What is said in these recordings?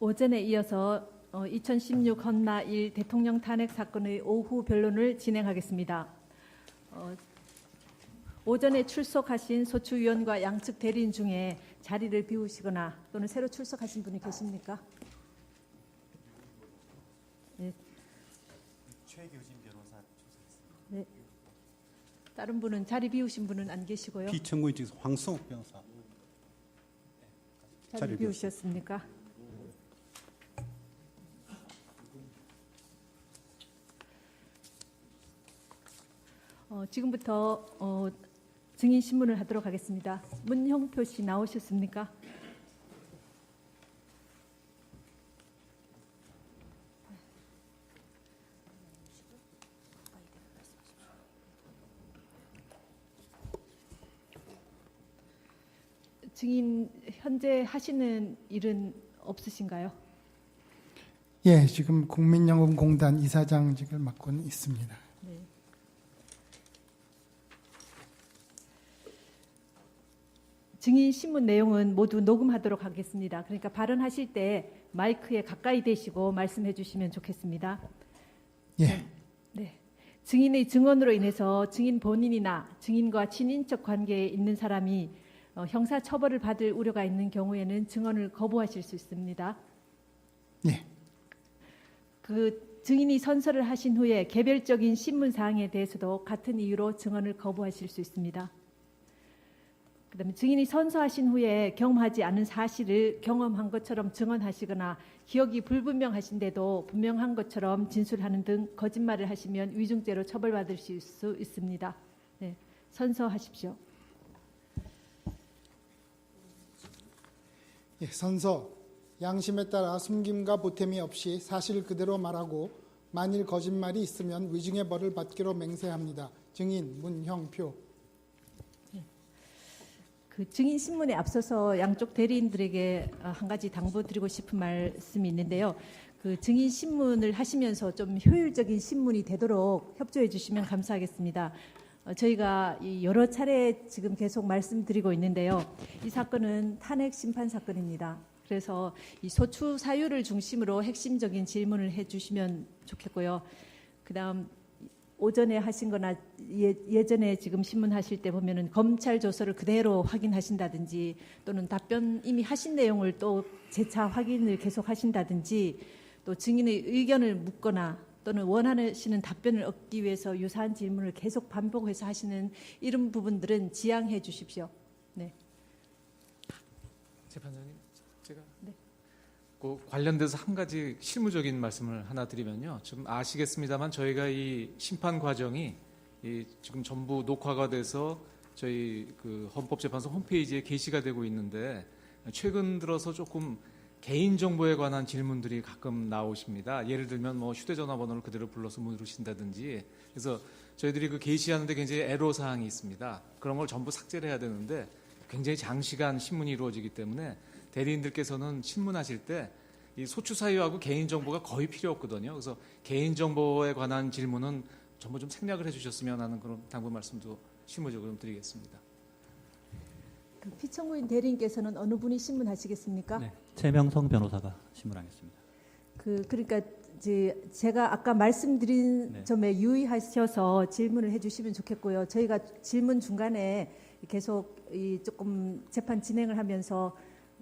오전에 이어서 2016 헌나 1 대통령 탄핵 사건의 오후 변론을 진행하겠습니다. 오전에 출석하신 소추위원과 양측 대리인 중에 자리를 비우시거나 또는 새로 출석하신 분이 계십니까? 네. 최규진 변호사 출석했습니다. 네. 다른 분은 자리 비우신 분은 안 계시고요. 피청구인 측에서 황성욱 변호사. 자리 비우셨습니까? 지금부터 증인 신문을 하도록 하겠습니다. 문형표 씨 나오셨습니까? 증인 현재 하시는 일은 없으신가요? 예, 지금 국민연금공단 이사장직을 맡고 있습니다. 네. 증인 신문 내용은 모두 녹음하도록 하겠습니다. 그러니까 발언하실 때 마이크에 가까이 대시고 말씀해 주시면 좋겠습니다. 예, 네. 증인의 증언으로 인해서 증인 본인이나 증인과 친인척 관계에 있는 사람이 형사 처벌을 받을 우려가 있는 경우에는 증언을 거부하실 수 있습니다. 예, 그 증인이 선서를 하신 후에 개별적인 신문 사항에 대해서도 같은 이유로 증언을 거부하실 수 있습니다. 그다음에 증인이 선서하신 후에 경험하지 않은 사실을 경험한 것처럼 증언하시거나 기억이 불분명하신데도 분명한 것처럼 진술하는 등 거짓말을 하시면 위증죄로 처벌받으실 수 있습니다. 네, 선서하십시오. 예, 선서. 양심에 따라 숨김과 보탬이 없이 사실 그대로 말하고 만일 거짓말이 있으면 위증의 벌을 받기로 맹세합니다. 증인 문형표. 그 증인 신문에 앞서서 양쪽 대리인들에게 한 가지 당부드리고 싶은 말씀이 있는데요. 그 증인 신문을 하시면서 좀 효율적인 신문이 되도록 협조해 주시면 감사하겠습니다. 저희가 여러 차례 지금 계속 말씀드리고 있는데요. 이 사건은 탄핵 심판 사건입니다. 그래서 이 소추 사유를 중심으로 핵심적인 질문을 해주시면 좋겠고요. 그다음 오전에 하신 거나 예전에 지금 신문하실 때 보면은 검찰 조서를 그대로 확인하신다든지 또는 답변 이미 하신 내용을 또 재차 확인을 계속 하신다든지 또 증인의 의견을 묻거나 또는 원하시는 답변을 얻기 위해서 유사한 질문을 계속 반복해서 하시는 이런 부분들은 지양해 주십시오. 네. 재판장님, 제가 네. 그 관련돼서 한 가지 실무적인 말씀을 하나 드리면요. 지금 아시겠습니다만 저희가 이 심판 과정이 지금 전부 녹화가 돼서 저희 그 헌법재판소 홈페이지에 게시가 되고 있는데 최근 들어서 조금 개인정보에 관한 질문들이 가끔 나오십니다. 예를 들면 뭐 휴대전화 번호를 그대로 불러서 물으신다든지 그래서 저희들이 그 게시하는데 굉장히 애로사항이 있습니다. 그런 걸 전부 삭제를 해야 되는데 굉장히 장시간 신문이 이루어지기 때문에 대리인들께서는 신문하실 때 이 소추 사유하고 개인정보가 거의 필요 없거든요. 그래서 개인정보에 관한 질문은 전부 좀 생략을 해주셨으면 하는 그런 당부 말씀도 실무적으로 좀 드리겠습니다. 그 피청구인 대리인께서는 어느 분이 신문하시겠습니까? 네, 최명성 변호사가 신문하겠습니다. 그러니까 이제 제가 아까 말씀드린 네. 점에 유의하셔서 질문을 해주시면 좋겠고요. 저희가 질문 중간에 계속 조금 재판 진행을 하면서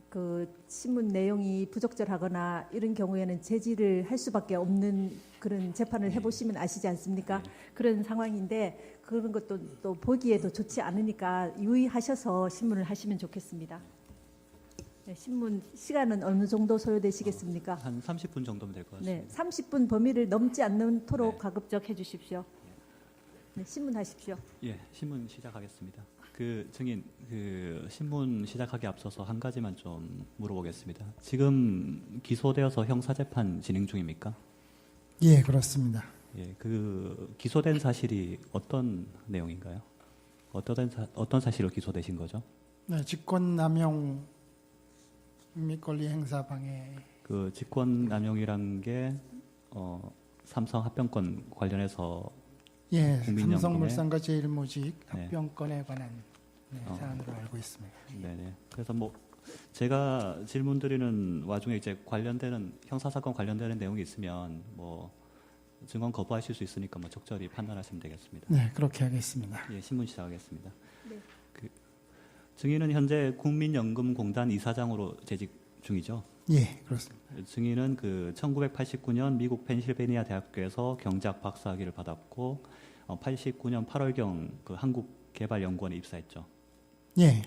그 신문 내용이 부적절하거나 이런 경우에는 제지를 할 수밖에 없는 그런 재판을 해보시면 아시지 않습니까? 그런 상황인데 그런 것도 또 보기에도 좋지 않으니까 유의하셔서 신문을 하시면 좋겠습니다. 네, 신문 시간은 어느 정도 소요되시겠습니까? 한 30분 정도면 될 것 같습니다. 네, 30분 범위를 넘지 않도록 네. 가급적 해주십시오. 네, 신문하십시오. 예, 신문 시작하겠습니다. 그 증인, 그 신문 시작하기 앞서서 한 가지만 좀 물어보겠습니다. 지금 기소되어서 형사재판 진행 중입니까? 예, 그렇습니다. 예, 그 기소된 사실이 어떤 내용인가요? 어떤 사실로 기소되신 거죠? 네, 직권남용 및 권리행사 방해. 그 직권남용이란 게 삼성 합병권 관련해서 예, 국민연금에? 삼성물산과 제일모직 네. 합병권에 관한 사안으로 알고 있습니다. 네네. 그래서 뭐 제가 질문 드리는 와중에 이제 관련되는 형사사건 관련되는 내용이 있으면 뭐 증언 거부하실 수 있으니까 뭐 적절히 판단하시면 되겠습니다. 네, 그렇게 하겠습니다. 예, 신문 시작하겠습니다. 네. 그 증인은 현재 국민연금공단 이사장으로 재직 중이죠. 예, 그렇습니다. 증인은 그 1989년 미국 펜실베니아 대학교에서 경제학 박사학위를 받았고 89년 8월경 그 한국개발연구원에 입사했죠. 예,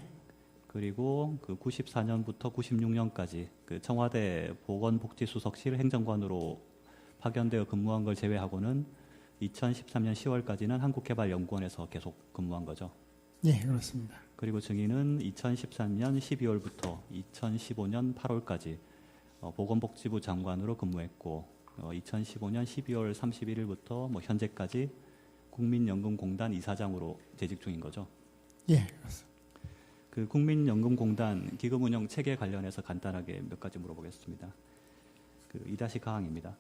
그리고 그 94년부터 96년까지 그 청와대 보건복지수석실 행정관으로 파견되어 근무한 걸 제외하고는 2013년 10월까지는 한국개발연구원에서 계속 근무한 거죠. 예, 그렇습니다. 그리고 증인은 2013년 12월부터 2015년 8월까지 보건복지부 장관으로 근무했고 2015년 12월 31일부터 뭐 현재까지 국민연금공단 이사장으로 재직 중인 거죠. 예, 그렇습니다. 그 국민연금공단 기금 운영 체계 관련해서 간단하게 몇 가지 물어보겠습니다. 그 2다시 가항입니다.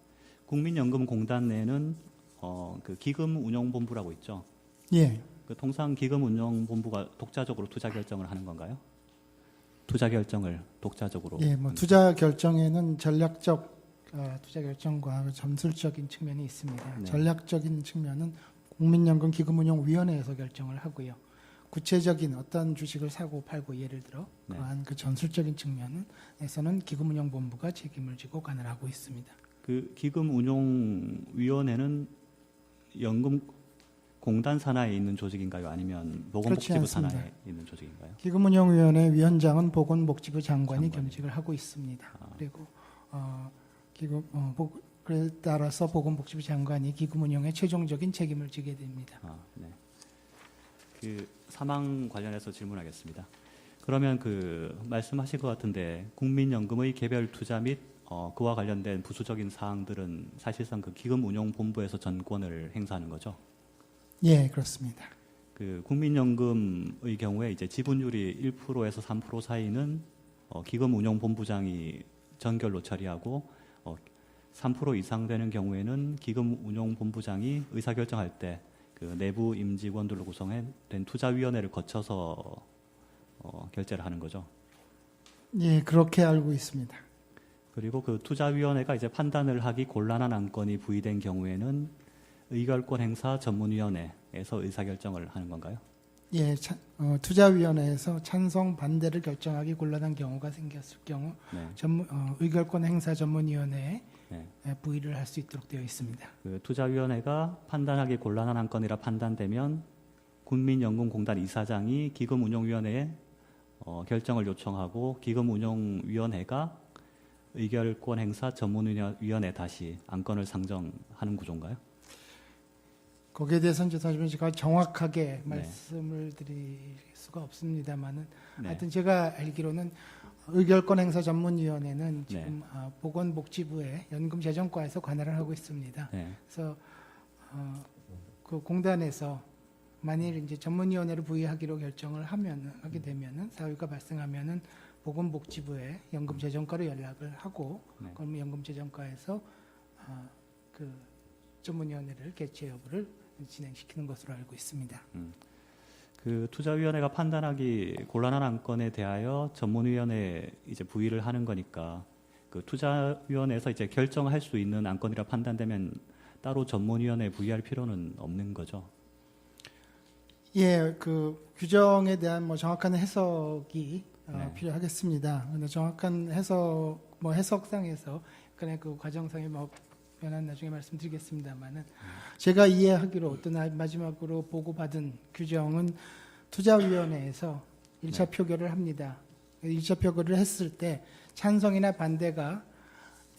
국민연금공단 내에는 그 기금운용본부라고 있죠. 예, 그 통상 기금운용본부가 독자적으로 투자 결정을 하는 건가요? 투자 결정을 독자적으로. 예, 뭐 투자 결정에는 전략적 투자 결정과 점술적인 측면이 있습니다. 네. 전략적인 측면은 국민연금기금운용위원회에서 결정을 하고요. 구체적인 어떤 주식을 사고 팔고 예를 들어 네. 그러한 그 전술적인 측면에서는 기금운용본부가 책임을 지고 관할하고 있습니다. 그 기금운용위원회는 연금공단 산하에 있는 조직인가요? 아니면 보건복지부 그렇지 않습니다. 산하에 있는 조직인가요? 기금운용위원회 위원장은 보건복지부 장관이 장관이요. 겸직을 하고 있습니다. 아. 그리고 그에 따라서 보건복지부 장관이 기금운용에 최종적인 책임을 지게 됩니다. 네. 그 사망 관련해서 질문하겠습니다. 그러면 그 말씀하신 것 같은데 국민연금의 개별 투자 및 그와 관련된 부수적인 사항들은 사실상 그 기금운용본부에서 전권을 행사하는 거죠. 예, 그렇습니다. 그 국민연금의 경우에 이제 지분율이 1%에서 3% 사이는 기금운용본부장이 전결로 처리하고 3% 이상 되는 경우에는 기금운용본부장이 의사결정할 때 그 내부 임직원들로 구성된 투자위원회를 거쳐서 결재를 하는 거죠. 예, 그렇게 알고 있습니다. 그리고 그 투자위원회가 이제 판단을 하기 곤란한 안건이 부의된 경우에는 의결권 행사 전문위원회에서 의사결정을 하는 건가요? 예, 투자위원회에서 찬성 반대를 결정하기 곤란한 경우가 생겼을 경우 네. 의결권 행사 전문위원회에 네. 부의를 할 수 있도록 되어 있습니다. 그 투자위원회가 판단하기 곤란한 안건이라 판단되면 국민연금공단 이사장이 기금운용위원회에 결정을 요청하고 기금운용위원회가 의결권 행사 전문위원회 다시 안건을 상정하는 구조인가요? 거기에 대해서는 제가 정확하게 말씀을 드릴 수가 없습니다만은 네. 하여튼 제가 알기로는 의결권 행사 전문위원회는 지금 보건복지부의 연금재정과에서 관할을 하고 있습니다. 네. 그래서 그 공단에서 만일 이제 전문위원회를 부의하기로 결정을 하게 되면은 사유가 발생하면은 보건복지부의 연금재정과로 연락을 하고 네. 그럼 연금재정과에서 그 전문위원회를 개최 여부를 진행시키는 것으로 알고 있습니다. 그 투자위원회가 판단하기 곤란한 안건에 대하여 전문위원회에 이제 부의를 하는 거니까 그 투자위원회에서 이제 결정할 수 있는 안건이라 판단되면 따로 전문위원회에 부의할 필요는 없는 거죠. 예, 그 규정에 대한 뭐 정확한 해석이 네. 필요하겠습니다. 근데 정확한 해석상에서 약간의 그 과정상의 뭐 변화는 나중에 말씀드리겠습니다만은 제가 이해하기로 또 마지막으로 보고받은 규정은 투자위원회에서 1차 표결을 합니다. 1차 표결을 했을 때 찬성이나 반대가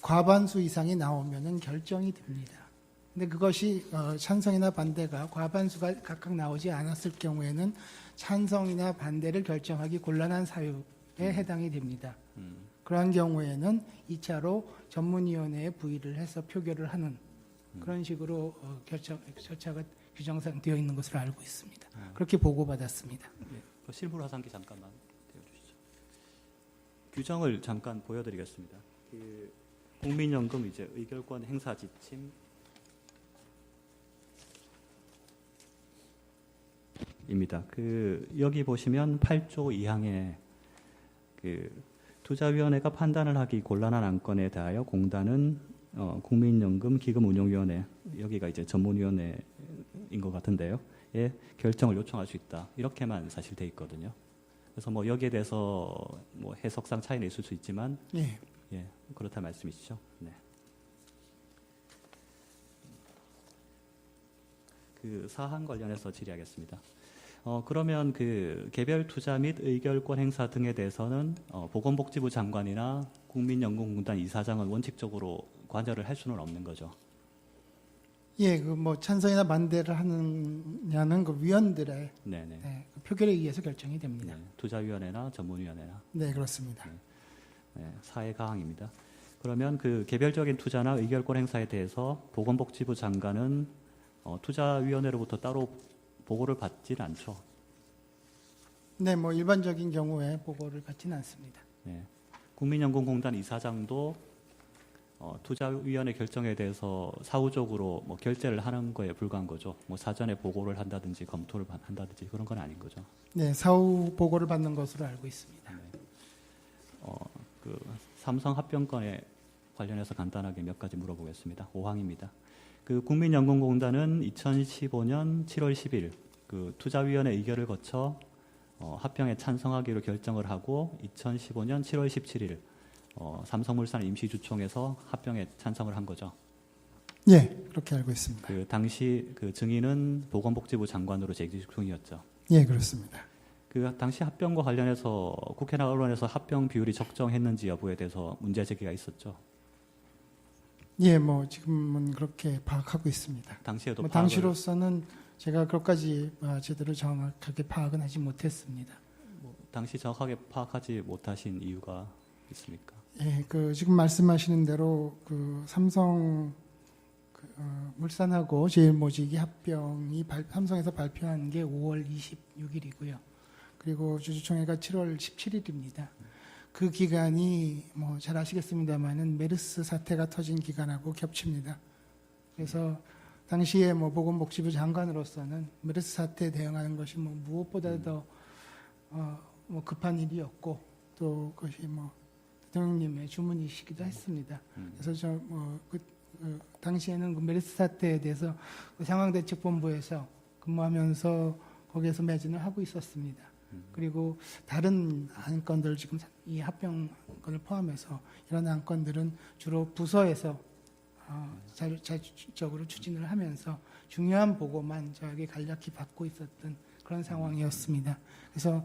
과반수 이상이 나오면은 결정이 됩니다. 근데 그것이 찬성이나 반대가 과반수가 각각 나오지 않았을 경우에는 찬성이나 반대를 결정하기 곤란한 사유에 해당이 됩니다. 그러한 경우에는 2차로 전문위원회에 부의를 해서 표결을 하는 그런 식으로 절차가 규정상 되어 있는 것으로 알고 있습니다. 그렇게 보고받았습니다. 네. 그 실물 화상기 잠깐만 띄워주시죠. 규정을 잠깐 보여드리겠습니다. 그 국민연금 이제 의결권 행사 지침 입니다. 그 여기 보시면 8조 2항에 그 투자위원회가 판단을 하기 곤란한 안건에 대하여 공단은 국민연금 기금운용위원회, 여기가 이제 전문위원회인 것 같은데요. 예, 결정을 요청할 수 있다. 이렇게만 사실 돼 있거든요. 그래서 뭐 여기에 대해서 뭐 해석상 차이는 있을 수 있지만 예. 예, 그렇다 말씀이시죠. 네. 그 사항 관련해서 질의하겠습니다. 그러면 그 개별 투자 및 의결권 행사 등에 대해서는 보건복지부 장관이나 국민연금공단 이사장은 원칙적으로 관여를 할 수는 없는 거죠. 예, 그 뭐 찬성이나 반대를 하느냐는 그 위원들의 네네. 네, 그 표결에 의해서 결정이 됩니다. 네, 투자위원회나 전문위원회나 네, 그렇습니다. 네, 사회 가항입니다. 그러면 그 개별적인 투자나 의결권 행사에 대해서 보건복지부 장관은 투자위원회로부터 따로 보고를 받지는 않죠. 네, 뭐 일반적인 경우에 보고를 받지는 않습니다. 네. 국민연금공단 이사장도 투자위원회 결정에 대해서 사후적으로 뭐 결재를 하는 거에 불과한 거죠. 뭐 사전에 보고를 한다든지 검토를 한다든지 그런 건 아닌 거죠. 네, 사후 보고를 받는 것으로 알고 있습니다. 그 삼성 합병건에 관련해서 간단하게 몇 가지 물어보겠습니다. 5항입니다. 그 국민연금공단은 2015년 7월 10일 그 투자위원회 의결을 거쳐 합병에 찬성하기로 결정을 하고 2015년 7월 17일 삼성물산 임시주총에서 합병에 찬성을 한 거죠. 예, 그렇게 알고 있습니다. 그 당시 그 증인은 보건복지부 장관으로 재직 중이었죠. 예, 그렇습니다. 그 당시 합병과 관련해서 국회나 언론에서 합병 비율이 적정했는지 여부에 대해서 문제 제기가 있었죠. 예, 뭐 지금은 그렇게 파악하고 있습니다. 당시에도 뭐 파악을- 당시로서는 제가 그것까지 제대로 정확하게 파악은 하지 못했습니다. 당시 정확하게 파악하지 못하신 이유가 있습니까? 예, 그 지금 말씀하시는 대로 그 삼성 물산하고 제일모직이 합병이 삼성에서 발표한 게 5월 26일이고요. 그리고 주주총회가 7월 17일입니다. 그 기간이 뭐 잘 아시겠습니다만은 메르스 사태가 터진 기간하고 겹칩니다. 그래서 당시에 뭐 보건복지부 장관으로서는 메르스 사태에 대응하는 것이 뭐 무엇보다도 뭐 급한 일이었고 또 그것이 뭐 대통령님의 주문이시기도 했습니다. 그래서 당시에는 그 메르스 사태에 대해서 그 상황대책본부에서 근무하면서 거기에서 매진을 하고 있었습니다. 그리고 다른 안건들 지금 이 합병건을 포함해서 이런 안건들은 주로 부서에서 자주적으로 추진을 하면서 중요한 보고만 저에게 간략히 받고 있었던 그런 상황이었습니다. 그래서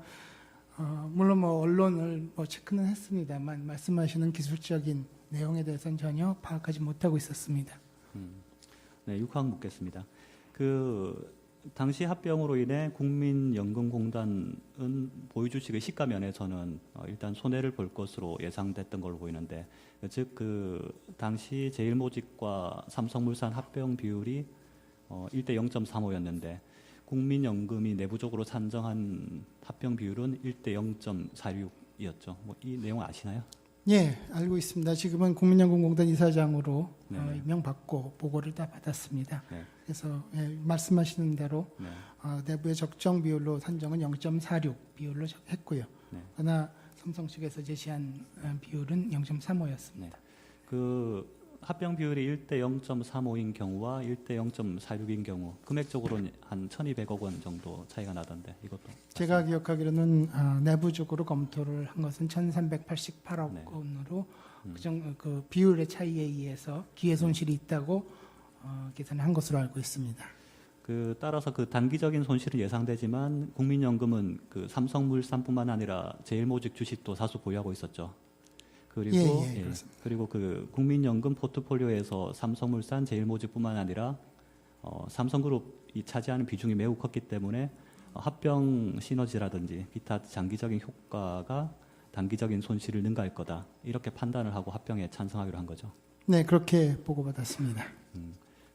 물론 뭐 언론을 뭐 체크는 했습니다만 말씀하시는 기술적인 내용에 대해서는 전혀 파악하지 못하고 있었습니다. 네, 6항 묻겠습니다. 그 당시 합병으로 인해 국민연금공단은 보유 주식의 시가 면에서는 일단 손해를 볼 것으로 예상됐던 걸로 보이는데, 즉 그 당시 제일모직과 삼성물산 합병 비율이 1대 0.35였는데 국민연금이 내부적으로 산정한 합병 비율은 1대 0.46이었죠. 뭐 이 내용 아시나요? 예, 알고 있습니다. 지금은 국민연금공단 이사장으로 네. 임명받고 보고를 다 받았습니다. 네. 그래서 말씀하시는 대로 네. 내부의 적정 비율로 산정은 0.46 비율로 했고요. 네. 그러나 삼성 측에서 제시한 비율은 0.35였습니다. 그 합병 비율이 1대 0.35인 경우와 1대 0.46인 경우 금액적으로는 한 1,200억 원 정도 차이가 나던데 이것도 제가 기억하기로는 내부적으로 검토를 한 것은 1,388억 네. 원으로 그 비율의 차이에 의해서 기회 손실이 있다고 계산한 것으로 알고 있습니다. 그 따라서 그 단기적인 손실은 예상되지만 국민연금은 그 삼성물산뿐만 아니라 제일모직 주식도 다수 보유하고 있었죠. 그리고 예, 그렇습니다. 그리고 그 국민연금 포트폴리오에서 삼성물산, 제일모직뿐만 아니라 삼성그룹이 차지하는 비중이 매우 컸기 때문에 합병 시너지라든지 기타 장기적인 효과가 단기적인 손실을 능가할 거다 이렇게 판단을 하고 합병에 찬성하기로 한 거죠. 네, 그렇게 보고받았습니다.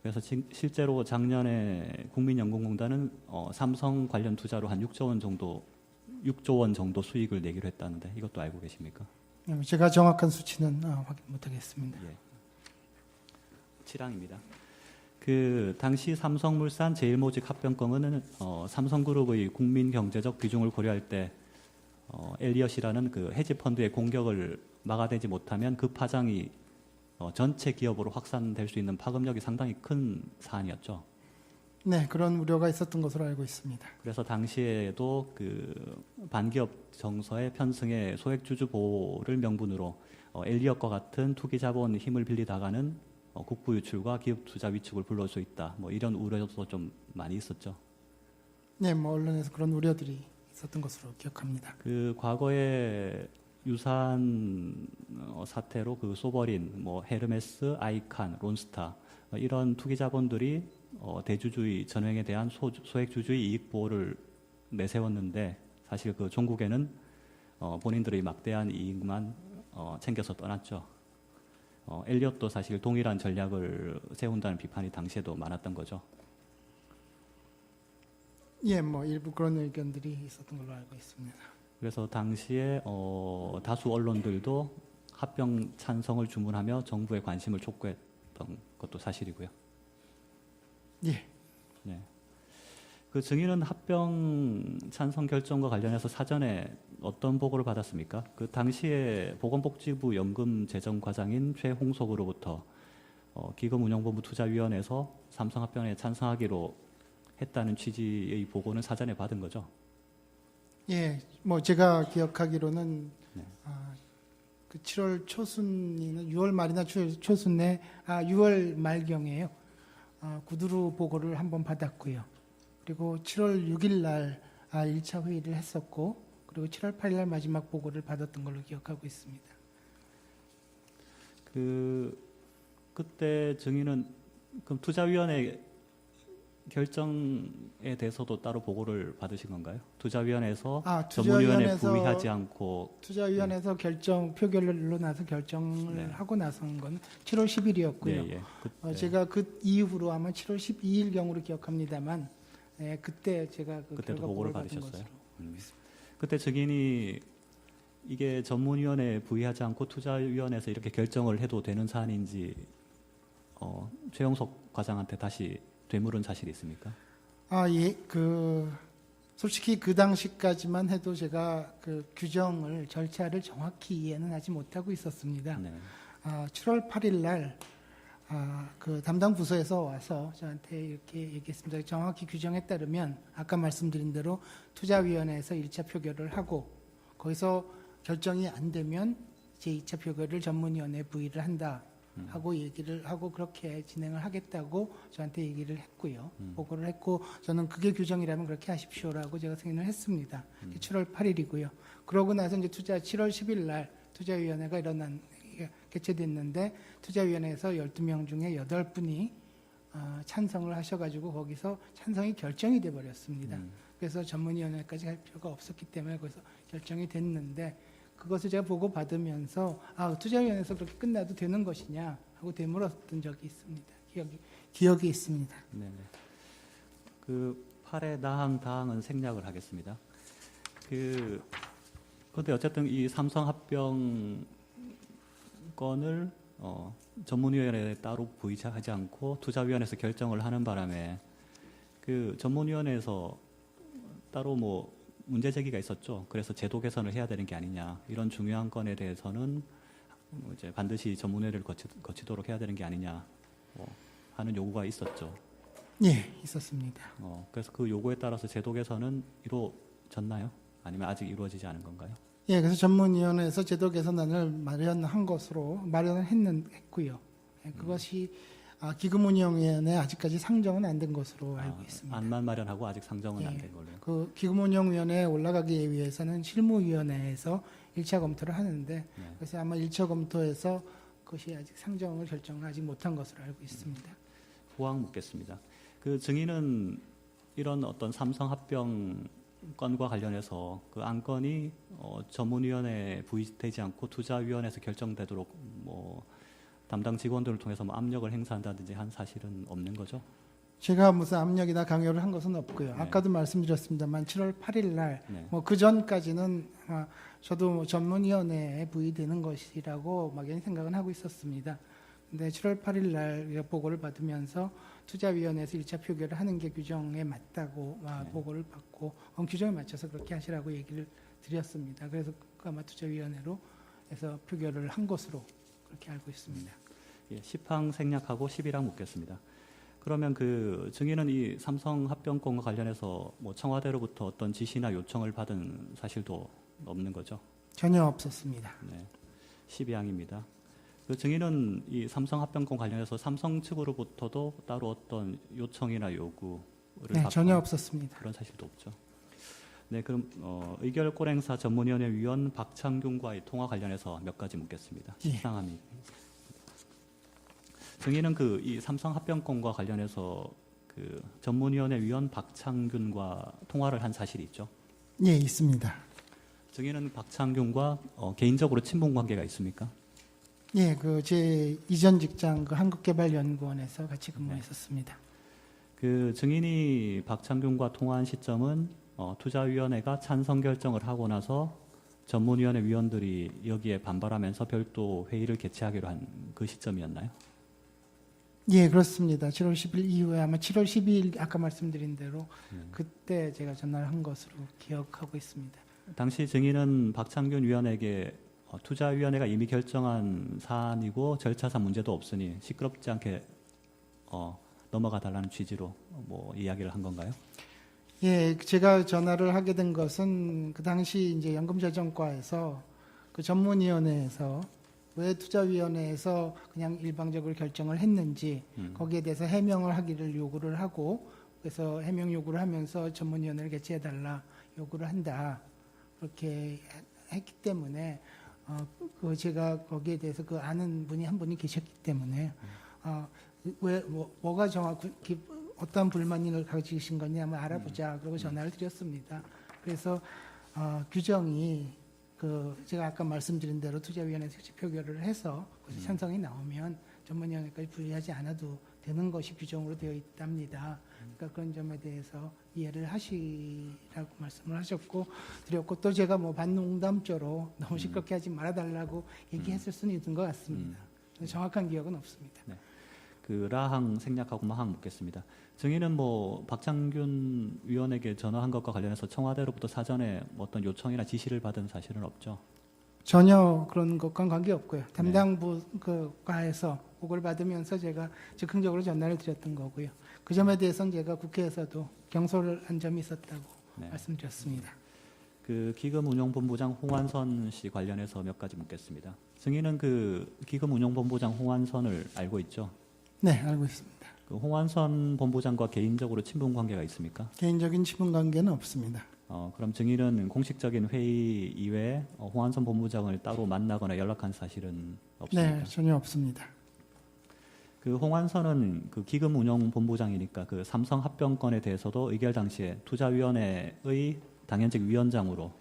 그래서 실제로 작년에 국민연금공단은 삼성 관련 투자로 한 6조 원 정도 수익을 내기로 했다는데 이것도 알고 계십니까? 제가 정확한 수치는 확인 못하겠습니다. 예. 7항입니다. 그 당시 삼성물산 제일모직 합병권은 삼성그룹의 국민 경제적 비중을 고려할 때 엘리엇이라는 그 헤지 펀드의 공격을 막아내지 못하면 그 파장이 전체 기업으로 확산될 수 있는 파급력이 상당히 큰 사안이었죠. 네, 그런 우려가 있었던 것으로 알고 있습니다. 그래서 당시에도 그 반기업 정서의 편승의 소액주주 보호를 명분으로 엘리엇과 같은 투기 자본 힘을 빌리다가는 국부 유출과 기업 투자 위축을 불러올 수 있다. 뭐 이런 우려도 좀 많이 있었죠. 네, 뭐 언론에서 그런 우려들이 있었던 것으로 기억합니다. 그 과거에 유사한 사태로 그 소버린, 뭐 헤르메스, 아이칸, 론스타 이런 투기 자본들이 대주주의 전횡에 대한 소액주주의 이익 보호를 내세웠는데 사실 그 종국에는 본인들의 막대한 이익만 챙겨서 떠났죠. 엘리엇도 사실 동일한 전략을 세운다는 비판이 당시에도 많았던 거죠. 예, 뭐 일부 그런 의견들이 있었던 걸로 알고 있습니다. 그래서 당시에 다수 언론들도 합병 찬성을 주문하며 정부의 관심을 촉구했던 것도 사실이고요. 예, 네. 그 증인은 합병 찬성 결정과 관련해서 사전에 어떤 보고를 받았습니까? 그 당시에 보건복지부 연금재정과장인 최홍석으로부터 기금운용본부 투자위원회에서 삼성 합병에 찬성하기로 했다는 취지의 보고는 사전에 받은 거죠? 예, 뭐 제가 기억하기로는 네. 그 7월 초순이나 6월 말이나 초순에 6월 말경에요. 구두로 보고를 한번 받았고요. 그리고 7월 6일 날 1차 회의를 했었고, 그리고 7월 8일 날 마지막 보고를 받았던 걸로 기억하고 있습니다. 그때 증인은 그럼 투자위원회 결정에 대해서도 따로 보고를 받으신 건가요? 투자위원회에서 전문위원회 부의하지 않고 투자위원회에서 결정 표결로 나서 결정을 네. 하고 나선 건 7월 10일이었고요. 예, 예. 네. 제가 그 이후로 아마 7월 12일 경으로 기억합니다만, 그때 제가 그 그때도 결과 보고를 받은 받으셨어요? 것으로. 그때 증인이 이게 전문위원회에 부의하지 않고 투자위원회에서 이렇게 결정을 해도 되는 사안인지 최영석 과장한테 다시 되물은 사실이 있습니까? 예, 솔직히 그 당시까지만 해도 제가 그 규정을 절차를 정확히 이해는 하지 못하고 있었습니다. 네. 7월 8일 날 그 담당 부서에서 와서 저한테 이렇게 얘기했습니다. 정확히 규정에 따르면 아까 말씀드린 대로 투자위원회에서 1차 표결을 하고 거기서 결정이 안 되면 제2차 표결을 전문위원회에 부의를 한다 하고 얘기를 하고 그렇게 진행을 하겠다고 저한테 얘기를 했고요. 보고를 했고 저는 그게 규정이라면 그렇게 하십시오라고 제가 승인을 했습니다. 7월 8일이고요. 그러고 나서 이제 7월 10일 날 투자위원회가 개최됐는데 투자위원회에서 12명 중에 8분이 찬성을 하셔가지고 거기서 찬성이 결정이 돼 버렸습니다. 그래서 전문위원회까지 할 필요가 없었기 때문에 거기서 결정이 됐는데 그것을 제가 보고 받으면서 투자위원회에서 그렇게 끝나도 되는 것이냐 하고 되물었던 적이 있습니다. 기억이 있습니다. 네네. 그 8의 다항은 생략을 하겠습니다. 그런데 어쨌든 이 삼성 합병 건을 전문위원회에 따로 부의하지 않고 투자위원회에서 결정을 하는 바람에 그 전문위원회에서 따로 뭐 문제 제기가 있었죠. 그래서 제도 개선을 해야 되는 게 아니냐 이런 중요한 건에 대해서는 이제 반드시 전문회를 거치도록 해야 되는 게 아니냐 하는 요구가 있었죠. 예, 있었습니다. 그래서 그 요구에 따라서 제도 개선은 이루어졌나요? 아니면 아직 이루어지지 않은 건가요? 예, 그래서 전문위원회에서 제도 개선안을 마련을 했고요. 그것이 기금운용위원회에 아직까지 상정은 안 된 것으로 알고 있습니다. 안만 마련하고 아직 상정은 안 된 걸로요. 그 기금운용위원회에 올라가기 위해서는 실무위원회에서 1차 검토를 하는데 네. 그래서 아마 1차 검토에서 그것이 아직 결정을 아직 못한 것으로 알고 있습니다. 후황 묻겠습니다. 그 증인은 이런 어떤 삼성 합병 건과 관련해서 그 안건이 전문위원회에 부의되지 않고 투자위원회에서 결정되도록 뭐 담당 직원들을 통해서 뭐 압력을 행사한다든지 한 사실은 없는 거죠? 제가 무슨 압력이나 강요를 한 것은 없고요. 네. 아까도 말씀드렸습니다만 7월 8일 날 네. 그 전까지는 저도 전문위원회에 부의되는 것이라고 막연히 생각은 하고 있었습니다. 근데 7월 8일 날 보고를 받으면서 투자위원회에서 1차 표결을 하는 게 규정에 맞다고 보고를 받고 규정에 맞춰서 그렇게 하시라고 얘기를 드렸습니다. 그래서 아마 투자위원회로 해서 표결을 한 것으로 그렇게 알고 있습니다. 예, 10항 생략하고 11항 묻겠습니다. 그러면 그 증인은 이 삼성 합병권과 관련해서 뭐 청와대로부터 어떤 지시나 요청을 받은 사실도 없는 거죠? 전혀 없었습니다. 네, 12항입니다. 그 증인은 이 삼성 합병권 관련해서 삼성 측으로부터도 따로 어떤 요청이나 요구를 네, 받고 전혀 없었습니다. 그런 사실도 없죠. 네, 그럼 의결권행사 전문위원회 위원 박창균과의 통화 관련해서 몇 가지 묻겠습니다. 예. 식상함이. 증인은 그 이 삼성 합병권과 관련해서 그 전문위원회 위원 박창균과 통화를 한 사실이 있죠. 예, 있습니다. 증인은 박창균과 개인적으로 친분 관계가 있습니까? 예, 그 제 이전 직장 그 한국개발연구원에서 같이 근무했었습니다. 그 증인이 박창균과 통화한 시점은 투자위원회가 찬성 결정을 하고 나서 전문위원회 위원들이 여기에 반발하면서 별도 회의를 개최하기로 한 그 시점이었나요? 예, 그렇습니다. 7월 10일 이후에 아마 7월 12일 아까 말씀드린 대로 그때 제가 전화를 한 것으로 기억하고 있습니다. 당시 증인은 박창균 위원에게 투자위원회가 이미 결정한 사안이고 절차상 문제도 없으니 시끄럽지 않게 넘어가 달라는 취지로 뭐 이야기를 한 건가요? 예, 제가 전화를 하게 된 것은 그 당시 이제 연금재정과에서 그 전문위원회에서 왜 투자위원회에서 그냥 일방적으로 결정을 했는지 거기에 대해서 해명을 하기를 요구를 하고 그래서 해명 요구를 하면서 전문위원회를 개최해달라 요구를 한다 그렇게 했기 때문에 그 제가 거기에 대해서 그 아는 분이 한 분이 계셨기 때문에 왜 뭐가 정확히 어떤 불만을 가지신 거냐 한번 알아보자 그러고 전화를 드렸습니다. 그래서 규정이 그 제가 아까 말씀드린 대로 투자위원회에서 표결을 해서 그것이 찬성이 나오면 전문위원회까지 분리하지 않아도 되는 것이 규정으로 되어 있답니다. 그러니까 그런 점에 대해서 이해를 하시라고 말씀을 하셨고 드렸고 또 제가 뭐 반농담조로 너무 시끄럽게 하지 말아달라고 얘기했을 수는 있는 것 같습니다. 정확한 기억은 없습니다. 네. 그 라항 생략하고 마항 묻겠습니다. 증인은 뭐 박창균 위원에게 전화한 것과 관련해서 청와대로부터 사전에 뭐 어떤 요청이나 지시를 받은 사실은 없죠. 전혀 그런 것과는 관계없고요. 담당부 그 과에서 보고를 받으면서 제가 즉흥적으로 전화를 드렸던 거고요. 그 점에 대해서는 제가 국회에서도 경솔을 한 점이 있었다고 말씀드렸습니다. 그 기금운용본부장 홍완선 씨 관련해서 몇 가지 묻겠습니다. 증인은 그 기금운용본부장 홍완선을 알고 있죠? 네, 알고 있습니다. 그 홍완선 본부장과 개인적으로 친분 관계가 있습니까? 개인적인 친분 관계는 없습니다. 그럼 증인은 공식적인 회의 이외에 홍완선 본부장을 따로 만나거나 연락한 사실은 없습니까? 네, 전혀 없습니다. 그 홍완선은 그 기금운용본부장이니까 그 삼성 합병권에 대해서도 의결 당시에 투자위원회의 당연직 위원장으로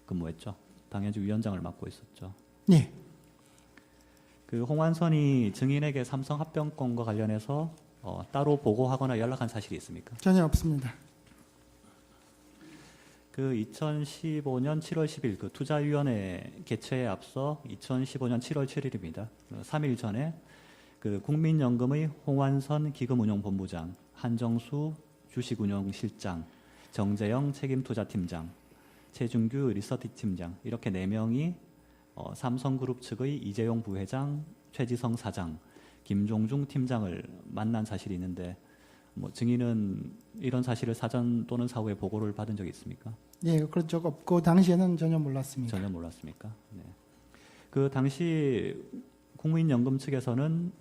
근무했죠. 당연직 위원장을 맡고 있었죠. 네. 그 홍완선이 증인에게 삼성 합병권과 관련해서 따로 보고하거나 연락한 사실이 있습니까? 전혀 없습니다. 그 2015년 7월 10일 그 투자위원회 개최에 앞서 2015년 7월 7일입니다. 3일 전에 그 국민연금의 홍완선 기금운용본부장, 한정수 주식운용실장, 정재영 책임투자팀장, 최준규 리서치팀장 이렇게 4명이 삼성그룹 측의 이재용 부회장, 최지성 사장, 김종중 팀장을 만난 사실이 있는데 뭐 증인은 이런 사실을 사전 또는 사후에 보고를 받은 적이 있습니까? 예, 그런 적 없고 당시에는 전혀 몰랐습니다. 전혀 몰랐습니까? 네. 그 당시 국민연금 측에서는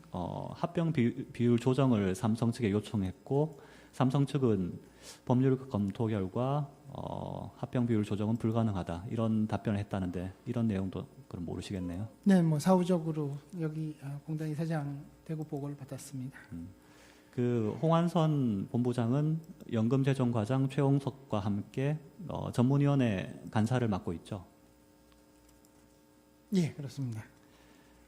합병 비율 조정을 삼성 측에 요청했고 삼성 측은 법률 검토 결과 합병 비율 조정은 불가능하다 이런 답변을 했다는데 이런 내용도 그럼 모르시겠네요. 네, 뭐 사후적으로 여기 공단 이사장 대고 보고를 받았습니다. 그 홍완선 본부장은 연금재정과장 최홍석과 함께 전문위원회 간사를 맡고 있죠. 예, 그렇습니다.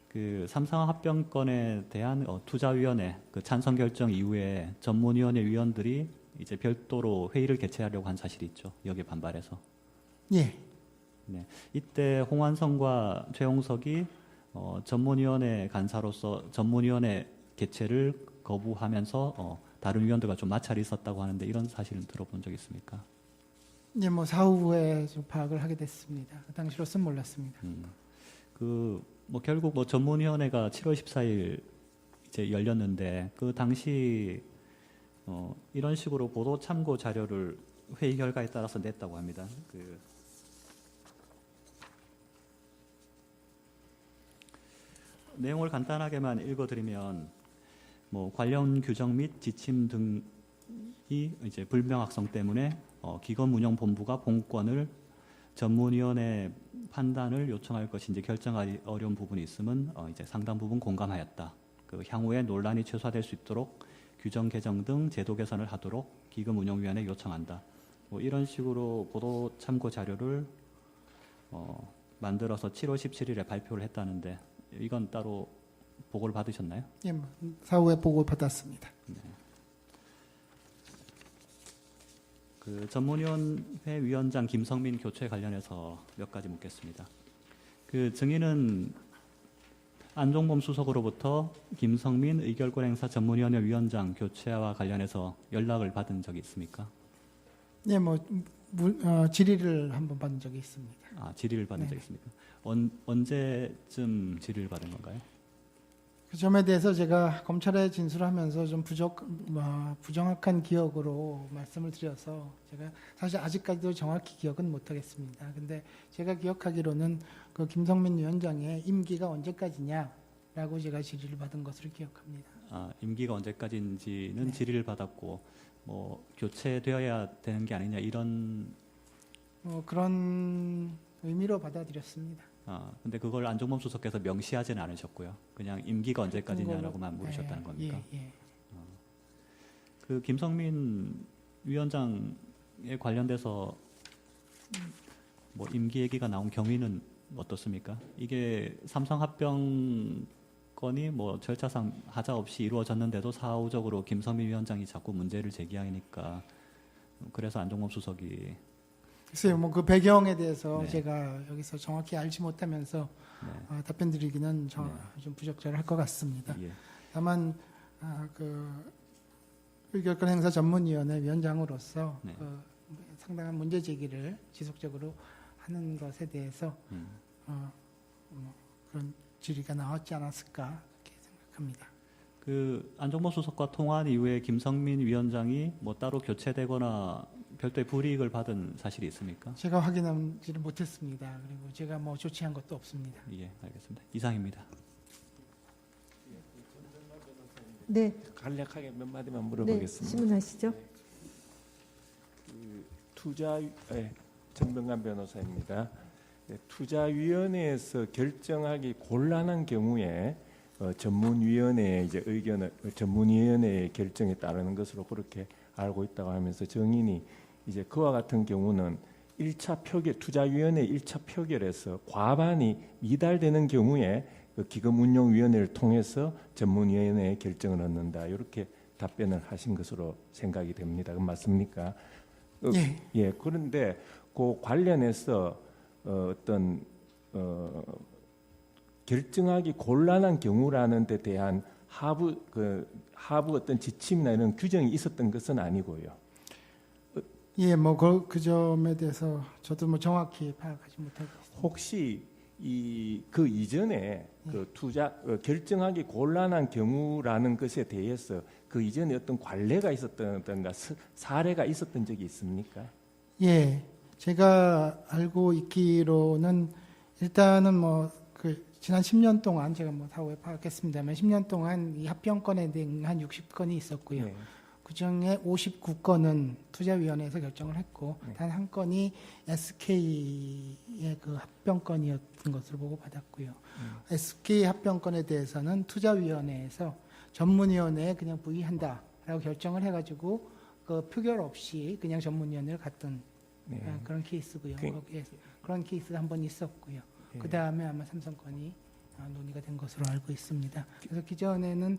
그 삼성 합병권에 대한 투자위원회 그 찬성 결정 이후에 전문위원회 위원들이 이제 별도로 회의를 개최하려고 한 사실이 있죠. 여기에 반발해서. 예, 네. 이때 홍완선과 최홍석이 전문위원회 간사로서 전문위원회 개최를 거부하면서 다른 위원들과 좀 마찰이 있었다고 하는데 이런 사실은 들어본 적 있습니까? 예, 뭐 사후에 좀 파악을 하게 됐습니다. 그 당시로서는 몰랐습니다. 뭐 결국 뭐 전문위원회가 7월 14일 이제 열렸는데 그 당시 이런 식으로 보도 참고 자료를 회의 결과에 따라서 냈다고 합니다. 내용을 간단하게만 읽어드리면 뭐 관련 규정 및 지침 등이 이제 불명확성 때문에 기금운용본부가 본권을 전문위원회 판단을 요청할 것인지 결정하기 어려운 부분이 있음은 이제 상당 부분 공감하였다. 그 향후에 논란이 최소화될 수 있도록 규정 개정 등 제도 개선을 하도록 기금운용위원회에 요청한다. 뭐 이런 식으로 보도 참고 자료를 만들어서 7월 17일에 발표를 했다는데 이건 따로 보고를 받으셨나요? 예, 뭐 사후에 보고 받았습니다. 그 전문위원회 위원장 김성민 교체 관련해서 몇 가지 묻겠습니다. 그 증인은 안종범 수석으로부터 김성민 의결권 행사 전문위원회 위원장 교체와 관련해서 연락을 받은 적이 있습니까? 예, 뭐 질의를 한번 받은 적이 있습니다. 아, 질의를 받은 네. 적이 있습니까? 언제쯤 질의를 받은 건가요? 그 점에 대해서 제가 검찰에 진술하면서 좀 부정확한 기억으로 말씀을 드려서 제가 사실 아직까지도 정확히 기억은 못하겠습니다. 근데 제가 기억하기로는 그 김성민 위원장의 임기가 언제까지냐라고 제가 질의를 받은 것으로 기억합니다. 아, 임기가 언제까지인지는 네. 질의를 받았고 뭐 교체되어야 되는 게 아니냐 이런 그런 의미로 받아들였습니다. 근데 그걸 안종범 수석께서 명시하지는 않으셨고요. 그냥 임기가 언제까지냐라고만 물으셨다는 겁니까? 예. 그 김성민 위원장에 관련돼서 뭐 임기 얘기가 나온 경위는 어떻습니까? 이게 삼성 합병건이 뭐 절차상 하자 없이 이루어졌는데도 사후적으로 김성민 위원장이 자꾸 문제를 제기하니까 그래서 안종범 수석이 글쎄요, 뭐 그 배경에 대해서 네. 제가 여기서 정확히 알지 못하면서 네. 답변드리기는 좀 부적절할 것 같습니다. 예. 다만 그 의결권 행사 전문위원회 위원장으로서 네. 그 상당한 문제 제기를 지속적으로 하는 것에 대해서 뭐 그런 질의가 나왔지 않았을까 그렇게 생각합니다. 그 안종범 수석과 통화한 이후에 김성민 위원장이 뭐 따로 교체되거나 별도의 불이익을 받은 사실이 있습니까? 제가 확인하지를 못했습니다. 그리고 제가 뭐 조치한 것도 없습니다. 예, 알겠습니다. 이상입니다. 네, 간략하게 몇 마디만 네, 물어보겠습니다. 질문하시죠. 정병관 변호사입니다. 투자위원회에서 결정하기 곤란한 경우에 전문위원회의 이제 의견을 전문위원회의 결정에 따르는 것으로 그렇게 알고 있다고 하면서 정인이 이제 그와 같은 경우는 1차 표결 투자위원회 1차 표결에서 과반이 미달되는 경우에 그 기금운용위원회를 통해서 전문위원회의 결정을 얻는다 이렇게 답변을 하신 것으로 생각이 됩니다. 그 맞습니까? 예. 그런데 그 관련해서 어떤 결정하기 곤란한 경우라는 데 대한 하부 어떤 지침이나 이런 규정이 있었던 것은 아니고요. 예, 뭐 그 점에 대해서 저도 뭐 정확히 파악하지 못하고 있습니다. 혹시 그 이전에 그 투자 결정하기 곤란한 경우라는 것에 대해서 그 이전에 어떤 관례가 있었던가 사례가 있었던 적이 있습니까? 예, 제가 알고 있기로는 일단은 뭐 그 지난 10년 동안 제가 뭐 사후에 파악했습니다만 10년 동안 이 합병권에 대한 한 60건이 있었고요. 네. 그 중에 59건은 투자위원회에서 결정을 했고 네. 단 한 건이 SK의 그 합병권이었던 것으로 보고 받았고요. SK 합병권에 대해서는 투자위원회에서 전문위원회에 그냥 부의한다라고 결정을 해가지고 그 표결 없이 그냥 전문위원회를 갔던 네. 그런 케이스고요. 그- 거기에 그런 케이스가 한 번 있었고요. 예. 그 다음에 아마 삼성건이 논의가 된 것으로 알고 있습니다. 그래서 기존에는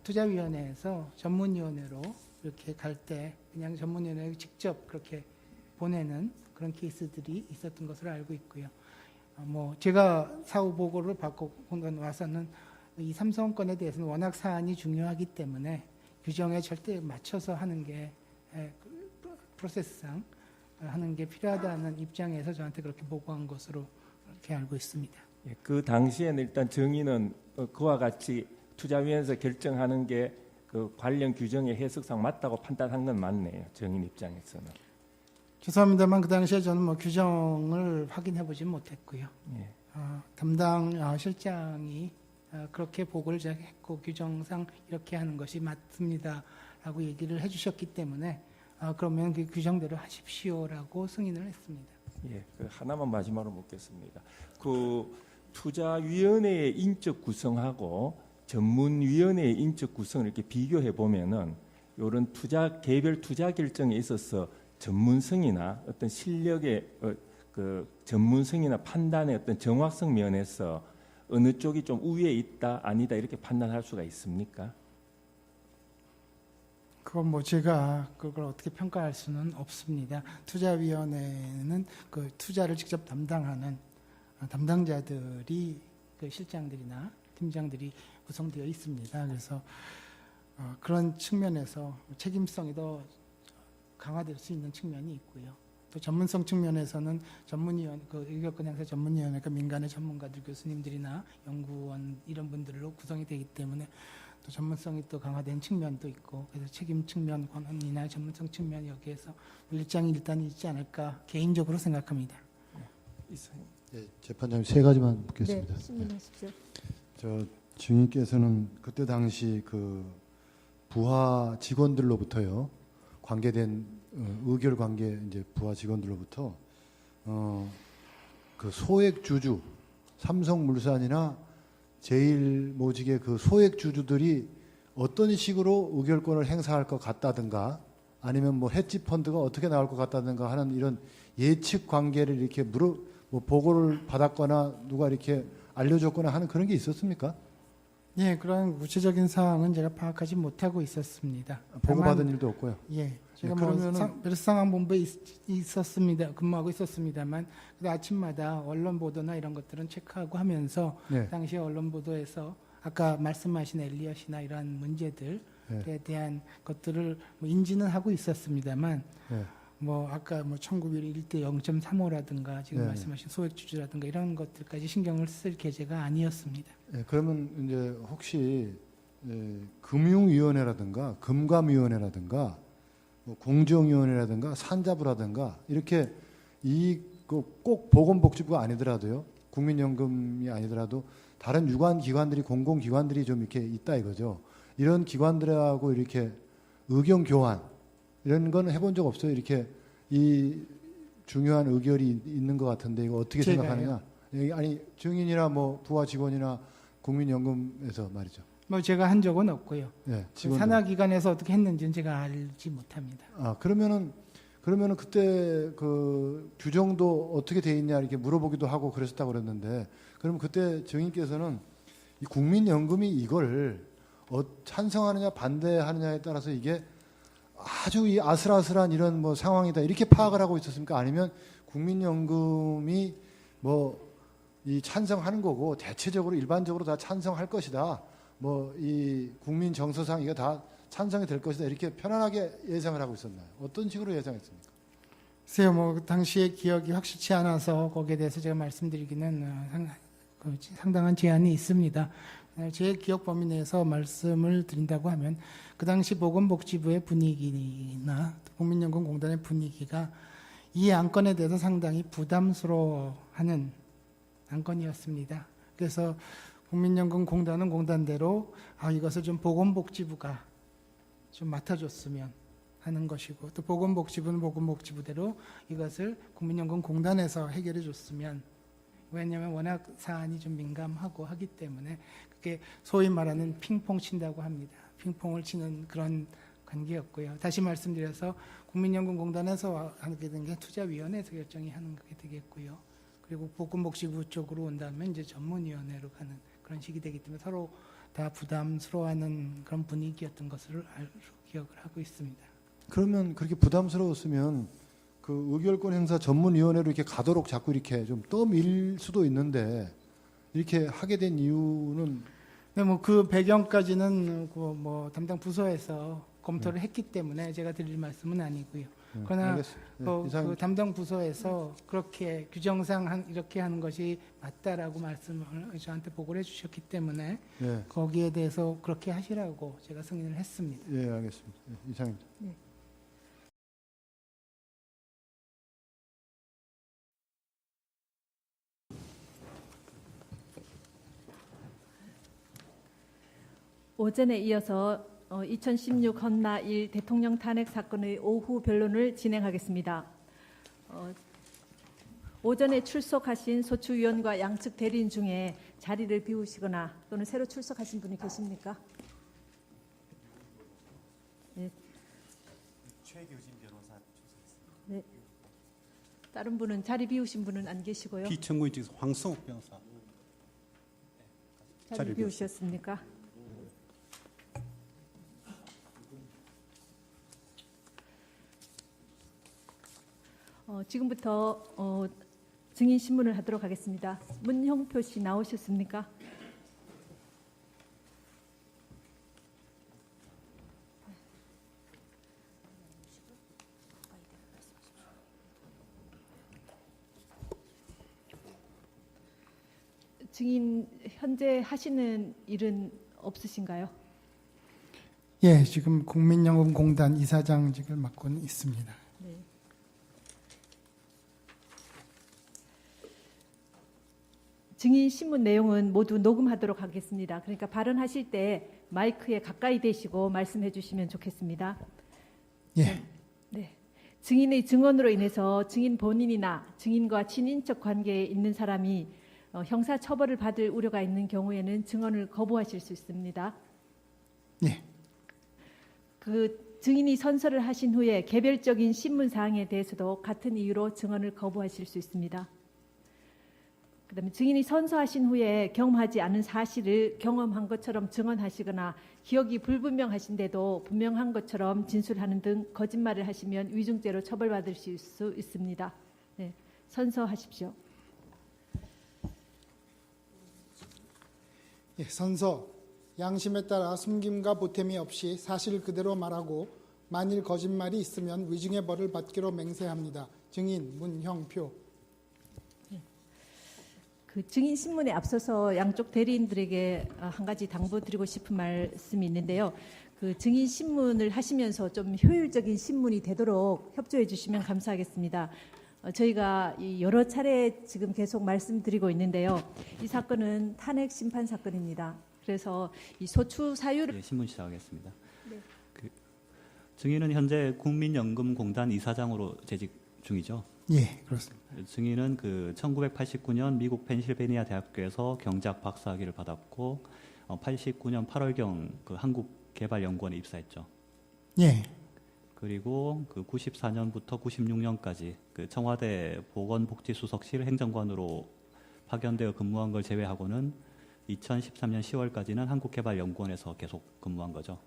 투자위원회에서 전문위원회로 이렇게 갈 때 그냥 전문위원회에 직접 그렇게 보내는 그런 케이스들이 있었던 것으로 알고 있고요. 뭐 제가 사후 보고를 받고 와서는 이 삼성 건에 대해서는 워낙 사안이 중요하기 때문에 규정에 절대 맞춰서 하는 게 프로세스상 하는 게 필요하다는 입장에서 저한테 그렇게 보고한 것으로 이렇게 알고 있습니다. 예, 그 당시에는 일단 정의는 그와 같이 투자위원회에서 결정하는 게 그 관련 규정의 해석상 맞다고 판단한 건 맞네요. 정인 입장에서는. 죄송합니다만 그 당시에 저는 뭐 규정을 확인해 보지 못했고요. 예. 담당 실장이 그렇게 보고를 제가 했고 규정상 이렇게 하는 것이 맞습니다라고 얘기를 해주셨기 때문에 그러면 그 규정대로 하십시오라고 승인을 했습니다. 예, 그 하나만 마지막으로 묻겠습니다. 그 투자위원회의 인적 구성하고 전문위원회의 인적 구성을 이렇게 비교해 보면은 이런 개별 투자 결정에 있어서 전문성이나 어떤 실력의 그 전문성이나 판단의 어떤 정확성 면에서 어느 쪽이 좀 우위에 있다 아니다 이렇게 판단할 수가 있습니까? 그건 뭐 제가 그걸 어떻게 평가할 수는 없습니다. 투자위원회는 그 투자를 직접 담당하는 담당자들이 그 실장들이나 팀장들이 구성되어 있습니다. 그래서 그런 측면에서 책임성이 더 강화될 수 있는 측면이 있고요. 또 전문성 측면에서는 전문위원, 그 의결권 행사 전문위원회가 민간의 전문가들, 교수님들이나 연구원 이런 분들로 구성이 되기 때문에 또 전문성이 또 강화된 측면도 있고 그래서 책임 측면, 권한이나 전문성 측면 여기에서 일장이 일단 있지 않을까 개인적으로 생각합니다. 예, 재판장님 세 가지만 묻겠습니다. 네, 질문하십시오. 저 증인께서는 그때 당시 그 부하 직원들로부터요 관계된 의결 관계 이제 부하 직원들로부터 그 소액 주주 삼성물산이나 제일모직의 그 소액 주주들이 어떤 식으로 의결권을 행사할 것 같다든가 아니면 뭐 헤지 펀드가 어떻게 나올 것 같다든가 하는 이런 예측 관계를 이렇게 뭐 보고를 받았거나 누가 이렇게 알려줬거나 하는 그런 게 있었습니까? 예, 그런 구체적인 사항은 제가 파악하지 못하고 있었습니다. 보고받은 일도 없고요. 예, 제가 네, 뭐 그러면은- 베르상황본부에 있었습니다. 근무하고 있었습니다만 그 아침마다 언론 보도나 이런 것들은 체크하고 하면서 네. 당시에 언론 보도에서 아까 말씀하신 엘리엇이나 이러한 문제들에 대한 것들을 뭐 인지는 하고 있었습니다만 네. 뭐 아까 뭐 1901대 0.35라든가 지금 네. 말씀하신 소액 주주라든가 이런 것들까지 신경을 쓸 계제가 아니었습니다. 예, 그러면 이제 혹시 금융위원회라든가 금감위원회라든가 뭐 공정위원회라든가 산자부라든가 이렇게 꼭 보건복지부가 아니더라도요 국민연금이 아니더라도 다른 유관 기관들이 공공기관들이 좀 이렇게 있다 이거죠. 이런 기관들하고 이렇게 의견 교환 이런 건 해본 적 없어요. 이렇게 이 중요한 의결이 있는 것 같은데 이거 어떻게 제가요? 생각하느냐? 아니 증인이나 뭐 부하 직원이나 국민연금에서 말이죠. 뭐 제가 한 적은 없고요. 네, 산하기관에서 어떻게 했는지는 제가 알지 못합니다. 그러면은 그때 그 규정도 어떻게 돼 있냐 이렇게 물어보기도 하고 그랬었다고 그랬는데 그러면 그때 증인께서는 이 국민연금이 이걸 찬성하느냐 반대하느냐에 따라서 이게 아주 이 아슬아슬한 이런 뭐 상황이다 이렇게 파악을 하고 있었습니까? 아니면 국민연금이 뭐 이 찬성하는 거고 대체적으로 일반적으로 다 찬성할 것이다. 뭐 이 국민 정서상 이거 다 찬성이 될 것이다. 이렇게 편안하게 예상을 하고 있었나요? 어떤 식으로 예상했습니까? 글쎄요, 뭐 당시의 기억이 확실치 않아서 거기에 대해서 제가 말씀드리기는 상당한 제한이 있습니다. 제 기억 범위 내에서 말씀을 드린다고 하면 그 당시 보건복지부의 분위기나 국민연금공단의 분위기가 이 안건에 대해서 상당히 부담스러워하는 안건이었습니다. 그래서 국민연금공단은 공단대로 이것을 좀 보건복지부가 좀 맡아줬으면 하는 것이고 또 보건복지부는 보건복지부대로 이것을 국민연금공단에서 해결해 줬으면 왜냐하면 워낙 사안이 좀 민감하고 하기 때문에 그게 소위 말하는 핑퐁 친다고 합니다. 핑퐁을 치는 그런 관계였고요. 다시 말씀드려서 국민연금공단에서 하게 된 게 투자위원회에서 결정이 하는 게 되겠고요. 그리고 보건복지부 쪽으로 온다면 이제 전문위원회로 가는 그런 식이 되기 때문에 서로 다 부담스러워하는 그런 분위기였던 것을 기억을 하고 있습니다. 그러면 그렇게 부담스러웠으면 그 의결권 행사 전문위원회로 이렇게 가도록 자꾸 이렇게 좀 떠밀 수도 있는데 이렇게 하게 된 이유는 네, 뭐 그 배경까지는 그 뭐 담당 부서에서 검토를 했기 때문에 제가 드릴 말씀은 아니고요. 그러나 알겠습니다. 네, 그 이상 담당 부서에서 그렇게 규정상 이렇게 하는 것이 맞다라고 말씀을 저한테 보고를 해주셨기 때문에 예, 거기에 대해서 그렇게 하시라고 제가 승인을 했습니다. 예, 알겠습니다. 예, 이상입니다. 오전에 이어서 2016 헌나 1 대통령 탄핵 사건의 오후 변론을 진행하겠습니다. 오전에 출석하신 소추위원과 양측 대리인 중에 자리를 비우시거나 또는 새로 출석하신 분이 계십니까? 네, 최교진 변호사 조사했습니다. 네. 다른 분은 자리 비우신 분은 안 계시고요. 피청구인 측에서 황성욱 변호사. 자리 자리를 비우셨습니까? 지금부터 증인 신문을 하도록 하겠습니다. 문형표 씨 나오셨습니까? 증인 현재 하시는 일은 없으신가요? 예, 지금 국민연금공단 이사장직을 맡고 있습니다. 네. 증인 신문 내용은 모두 녹음하도록 하겠습니다. 그러니까 발언하실 때 마이크에 가까이 대시고 말씀해 주시면 좋겠습니다. 예, 네. 증인의 증언으로 인해서 증인 본인이나 증인과 친인척 관계에 있는 사람이 형사 처벌을 받을 우려가 있는 경우에는 증언을 거부하실 수 있습니다. 예, 그 증인이 선서를 하신 후에 개별적인 신문 사항에 대해서도 같은 이유로 증언을 거부하실 수 있습니다. 그다음에 증인이 선서하신 후에 경험하지 않은 사실을 경험한 것처럼 증언하시거나 기억이 불분명하신데도 분명한 것처럼 진술하는 등 거짓말을 하시면 위증죄로 처벌받으실 수 있습니다. 네, 선서하십시오. 예, 선서. 양심에 따라 숨김과 보탬이 없이 사실 그대로 말하고 만일 거짓말이 있으면 위증의 벌을 받기로 맹세합니다. 증인 문형표. 그 증인 신문에 앞서서 양쪽 대리인들에게 한 가지 당부드리고 싶은 말씀이 있는데요. 그 증인 신문을 하시면서 좀 효율적인 신문이 되도록 협조해 주시면 감사하겠습니다. 저희가 여러 차례 지금 계속 말씀드리고 있는데요. 이 사건은 탄핵 심판 사건입니다. 그래서 이 소추 사유를 예, 신문 시작하겠습니다. 네. 그 증인은 현재 국민연금공단 이사장으로 재직 중이죠. 예, 그렇습니다. 증인은 그 1989년 미국 펜실베니아 대학교에서 경제학 박사학위를 받았고 89년 8월경 그 한국개발연구원에 입사했죠. 예, 그리고 그 94년부터 96년까지 그 청와대 보건복지수석실 행정관으로 파견되어 근무한 걸 제외하고는 2013년 10월까지는 한국개발연구원에서 계속 근무한 거죠.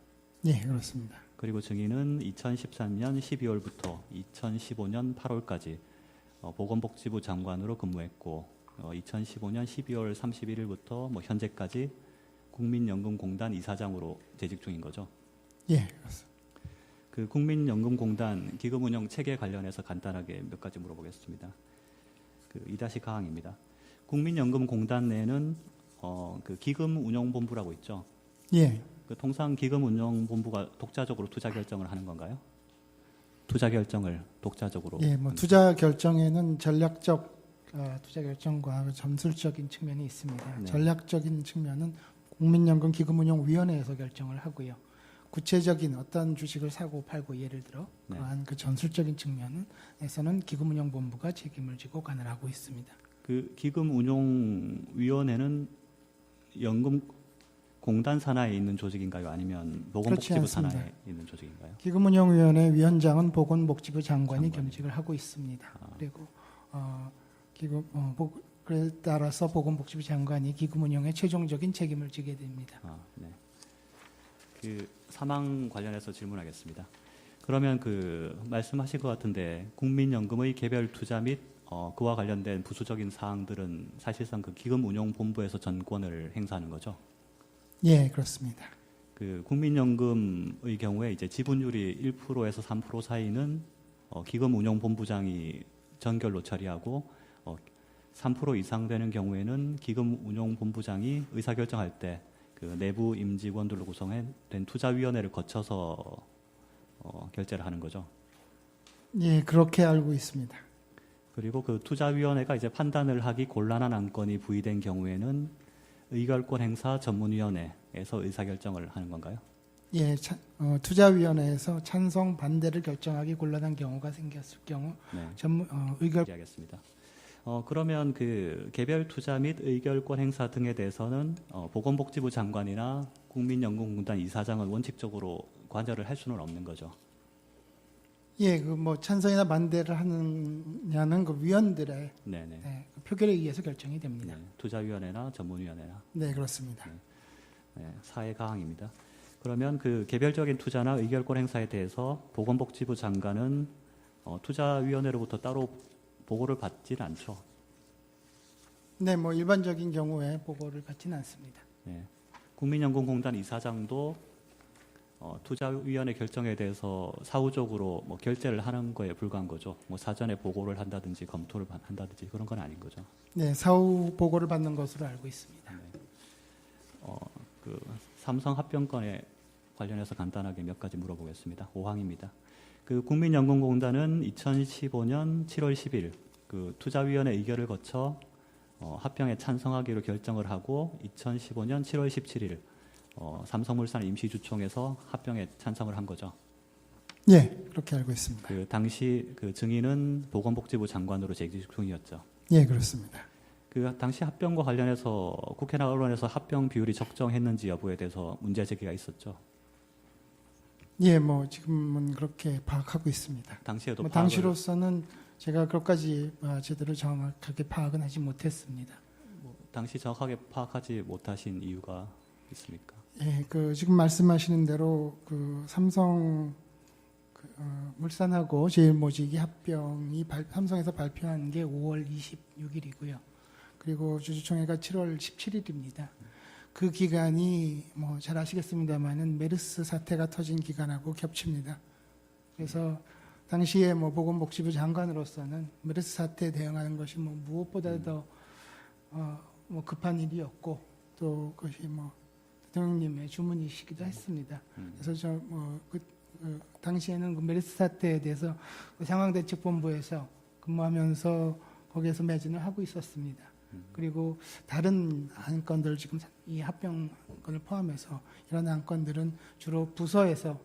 예, 그렇습니다. 그리고 증인은 2013년 12월부터 2015년 8월까지 보건복지부 장관으로 근무했고 2015년 12월 31일부터 뭐 현재까지 국민연금공단 이사장으로 재직 중인 거죠. 예, 그렇습니다. 그 국민연금공단 기금 운영 체계 관련해서 간단하게 몇 가지 물어보겠습니다. 그 2다시 가항입니다. 국민연금공단 내에는 그 기금운용본부라고 있죠. 예, 그 통상 기금운용본부가 독자적으로 투자 결정을 하는 건가요? 투자 결정을 독자적으로. 예, 뭐 투자 결정에는 전략적 투자 결정과 전술적인 측면이 있습니다. 네. 전략적인 측면은 국민연금기금운용위원회에서 결정을 하고요. 구체적인 어떤 주식을 사고 팔고 예를 들어 네. 그러한 그 전술적인 측면에서는 기금운용본부가 책임을 지고 관할하고 있습니다. 그 기금운용위원회는 연금공단 산하에 있는 조직인가요? 아니면 보건복지부 그렇지 않습니다. 산하에 있는 조직인가요? 기금운용위원회 위원장은 보건복지부 장관이 장관이. 겸직을 하고 있습니다. 아. 그리고 그에 따라서 보건복지부 장관이 기금운용에 최종적인 책임을 지게 됩니다. 네. 그 사망 관련해서 질문하겠습니다. 그러면 그 말씀하신 것 같은데 국민연금의 개별 투자 및 그와 관련된 부수적인 사항들은 사실상 그 기금운용본부에서 전권을 행사하는 거죠. 예, 그렇습니다. 그 국민연금의 경우에 이제 지분율이 1%에서 3% 사이는 기금운용본부장이 전결로 처리하고 3% 이상 되는 경우에는 기금운용본부장이 의사결정할 때 그 내부 임직원들로 구성된 투자위원회를 거쳐서 결재를 하는 거죠. 예, 그렇게 알고 있습니다. 그리고 그 투자위원회가 이제 판단을 하기 곤란한 안건이 부의된 경우에는 의결권 행사 전문위원회에서 의사결정을 하는 건가요? 예, 투자위원회에서 찬성 반대를 결정하기 곤란한 경우가 생겼을 경우 네. 의결 이해하겠습니다. 그러면 그 개별 투자 및 의결권 행사 등에 대해서는 보건복지부 장관이나 국민연금공단 이사장은 원칙적으로 관여를 할 수는 없는 거죠. 예, 그 뭐 찬성이나 반대를 하느냐는 그 위원들의 네네. 네, 그 표결에 의해서 결정이 됩니다. 네, 투자위원회나 전문위원회나 네, 그렇습니다. 네, 사회 가항입니다. 그러면 그 개별적인 투자나 의결권 행사에 대해서 보건복지부 장관은 투자위원회로부터 따로 보고를 받지는 않죠. 네, 뭐 일반적인 경우에 보고를 받지는 않습니다. 네. 국민연금공단 이사장도 투자위원회 결정에 대해서 사후적으로 뭐 결재를 하는 거에 불과한 거죠. 뭐 사전에 보고를 한다든지 검토를 한다든지 그런 건 아닌 거죠. 네, 사후 보고를 받는 것으로 알고 있습니다. 그 삼성 합병건에 관련해서 간단하게 몇 가지 물어보겠습니다. 5항입니다. 그 국민연금공단은 2015년 7월 10일 그 투자위원회 의결을 거쳐 합병에 찬성하기로 결정을 하고 2015년 7월 17일 삼성물산 임시주총에서 합병에 찬성을 한 거죠. 예, 그렇게 알고 있습니다. 그 당시 그 증인은 보건복지부 장관으로 재직 중이었죠. 예, 그렇습니다. 그 당시 합병과 관련해서 국회나 언론에서 합병 비율이 적정했는지 여부에 대해서 문제 제기가 있었죠. 예, 뭐 지금은 그렇게 파악하고 있습니다. 당시에도 뭐 당시로서는 제가 그것까지 제대로 정확하게 파악은 하지 못했습니다. 당시 정확하게 파악하지 못하신 이유가 있습니까? 예, 그 지금 말씀하시는 대로 그 삼성 물산하고 제일모직이 합병이 삼성에서 발표한 게 5월 26일이고요. 그리고 주주총회가 7월 17일입니다. 그 기간이 뭐 잘 아시겠습니다만은 메르스 사태가 터진 기간하고 겹칩니다. 그래서 당시에 뭐 보건복지부 장관으로서는 메르스 사태에 대응하는 것이 뭐 무엇보다도 뭐 급한 일이었고 또 그것이 뭐 대통령님의 주문이시기도 했습니다. 그래서 저 당시에는 그 메르스 사태에 대해서 그 상황대책본부에서 근무하면서 거기에서 매진을 하고 있었습니다. 그리고 다른 안건들 지금 이 합병 안건을 포함해서 이런 안건들은 주로 부서에서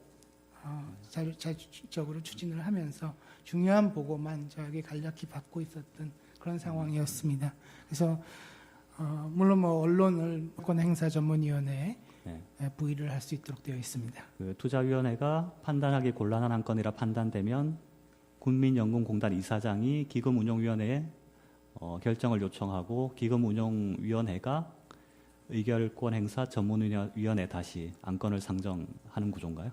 자주적으로 추진을 하면서 중요한 보고만 저에게 간략히 받고 있었던 그런 상황이었습니다. 그래서 물론 뭐 언론을 권행사 전문위원회에 부의를 할 수 있도록 되어 있습니다. 그 투자위원회가 판단하기 곤란한 안건이라 판단되면 국민연금공단 이사장이 기금운용위원회에 결정을 요청하고 기금운용위원회가 의결권 행사 전문위원회 다시 안건을 상정하는 구조인가요?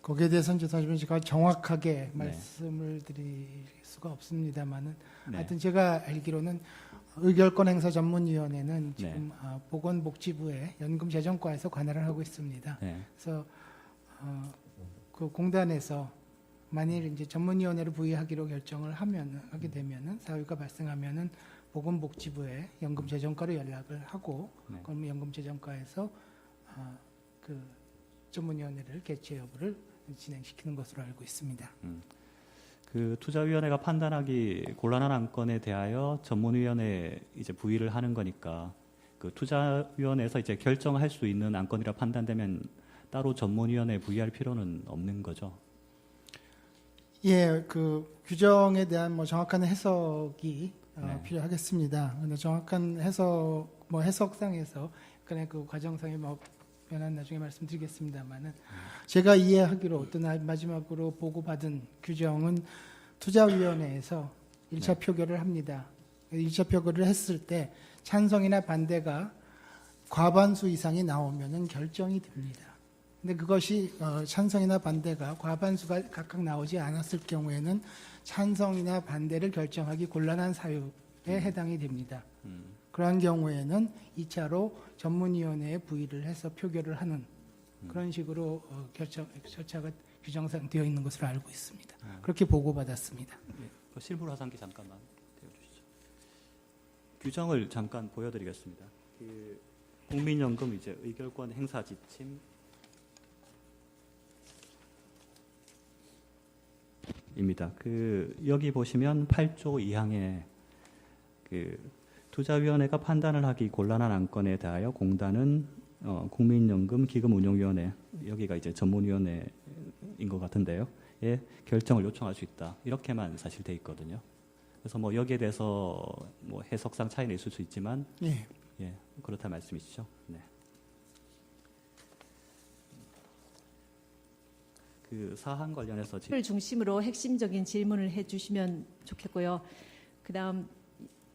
거기에 대해서는 사실 제가 정확하게 말씀을 드릴 수가 없습니다만은 하여튼 제가 알기로는 의결권 행사 전문위원회는 지금 보건복지부의 연금재정과에서 관할을 하고 있습니다. 그래서 그 공단에서 만일 이제 전문위원회를 부의하기로 결정을 하게 되면은 사유가 발생하면은 보건복지부의 연금재정과로 연락을 하고 그럼 연금재정과에서 그 전문위원회를 개최 여부를 진행시키는 것으로 알고 있습니다. 그 투자위원회가 판단하기 곤란한 안건에 대하여 전문위원회 이제 부의를 하는 거니까 그 투자위원회에서 이제 결정할 수 있는 안건이라 판단되면 따로 전문위원회 부의할 필요는 없는 거죠. 예, 그 규정에 대한 뭐 정확한 해석이 필요하겠습니다. 근데 정확한 해석상에서 그 과정상의 뭐 변화는 나중에 말씀드리겠습니다만은 제가 이해하기로 어떤 마지막으로 보고받은 규정은 투자위원회에서 1차 표결을 합니다. 1차 표결을 했을 때 찬성이나 반대가 과반수 이상이 나오면은 결정이 됩니다. 근데 그것이 찬성이나 반대가 과반수가 각각 나오지 않았을 경우에는 찬성이나 반대를 결정하기 곤란한 사유에 해당이 됩니다. 그러한 경우에는 2차로 전문위원회에 부의를 해서 표결을 하는 그런 식으로 절차가 규정되어 있는 것으로 알고 있습니다. 그렇게 보고받았습니다. 그 실물 화상기 잠깐만 띄워주시죠. 규정을 잠깐 보여드리겠습니다. 그 국민연금 이제 의결권 행사 지침 입니다. 그 여기 보시면 8조 2항에 그 투자위원회가 판단을 하기 곤란한 안건에 대하여 공단은 국민연금 기금운용위원회 여기가 이제 전문위원회인 것 같은데요. 예, 결정을 요청할 수 있다. 이렇게만 사실 돼 있거든요. 그래서 뭐 여기에 대해서 뭐 해석상 차이는 있을 수 있지만 예. 예, 그렇다 말씀이시죠. 네. 그 사안 관련해서 을 중심으로 핵심적인 질문을 해주시면 좋겠고요. 그다음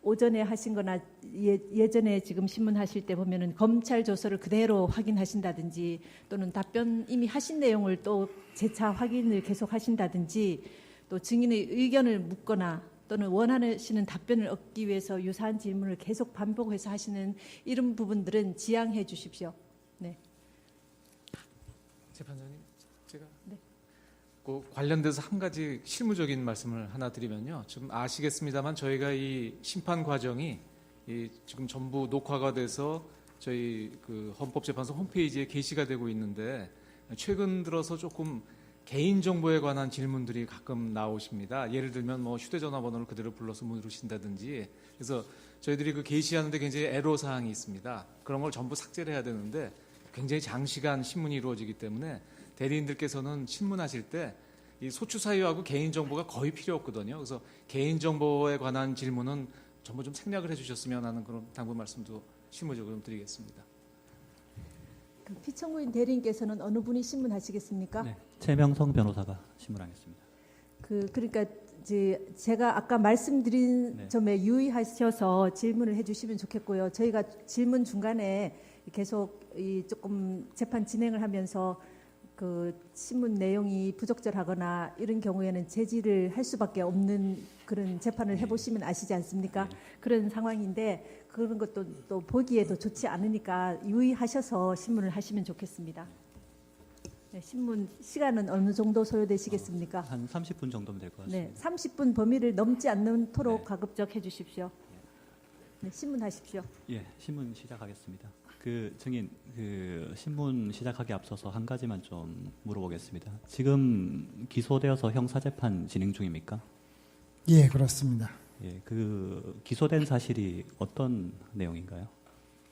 오전에 하신 거나 예전에 지금 신문하실 때 보면은 검찰 조서를 그대로 확인하신다든지 또는 답변 이미 하신 내용을 또 재차 확인을 계속 하신다든지 또 증인의 의견을 묻거나 또는 원하시는 답변을 얻기 위해서 유사한 질문을 계속 반복해서 하시는 이런 부분들은 지양해 주십시오. 네. 재판장님, 제가 그 관련돼서 한 가지 실무적인 말씀을 하나 드리면요. 지금 아시겠습니다만 저희가 이 심판 과정이 지금 전부 녹화가 돼서 저희 그 헌법재판소 홈페이지에 게시가 되고 있는데 최근 들어서 조금 개인정보에 관한 질문들이 가끔 나오십니다. 예를 들면 뭐 휴대전화 번호를 그대로 불러서 물으신다든지 그래서 저희들이 그 게시하는데 굉장히 애로사항이 있습니다. 그런 걸 전부 삭제를 해야 되는데 굉장히 장시간 신문이 이루어지기 때문에 대리인들께서는 신문하실 때 이 소추 사유하고 개인정보가 거의 필요 없거든요. 그래서 개인정보에 관한 질문은 전부 좀 생략을 해주셨으면 하는 그런 당부 말씀도 실무적으로 좀 드리겠습니다. 그 피청구인 대리인께서는 어느 분이 신문하시겠습니까? 네, 최명성 변호사가 신문하겠습니다. 그러니까 이제 제가 아까 말씀드린 네. 점에 유의하셔서 질문을 해주시면 좋겠고요. 저희가 질문 중간에 계속 조금 재판 진행을 하면서 그 신문 내용이 부적절하거나 이런 경우에는 제지를 할 수밖에 없는 그런 재판을 해보시면 아시지 않습니까? 그런 상황인데 그런 것도 또 보기에도 좋지 않으니까 유의하셔서 신문을 하시면 좋겠습니다. 네, 신문 시간은 어느 정도 소요되시겠습니까? 한 30분 정도면 될 것 같습니다. 네, 30분 범위를 넘지 않도록 네. 가급적 해주십시오. 네, 신문하십시오. 예, 신문 시작하겠습니다. 그 증인, 그 신문 시작하기 앞서서 한 가지만 좀 물어보겠습니다. 지금 기소되어서 형사재판 진행 중입니까? 예, 그렇습니다. 예, 그 기소된 사실이 어떤 내용인가요?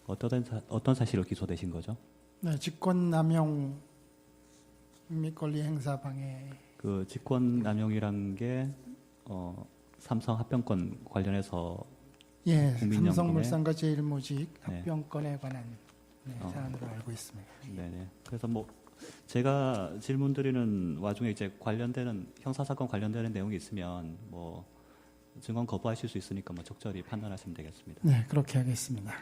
어떤 사실로 기소되신 거죠? 네, 직권남용 및 권리행사 방해. 그 직권남용이란 게 삼성 합병권 관련해서 예, 국민연금에? 삼성물산과 제일모직 네. 합병권에 관한 사안으로 알고 있습니다. 네네. 그래서 뭐 제가 질문 드리는 와중에 이제 관련되는 형사사건 관련되는 내용이 있으면 뭐 증언 거부하실 수 있으니까 뭐 적절히 판단하시면 되겠습니다. 네, 그렇게 하겠습니다.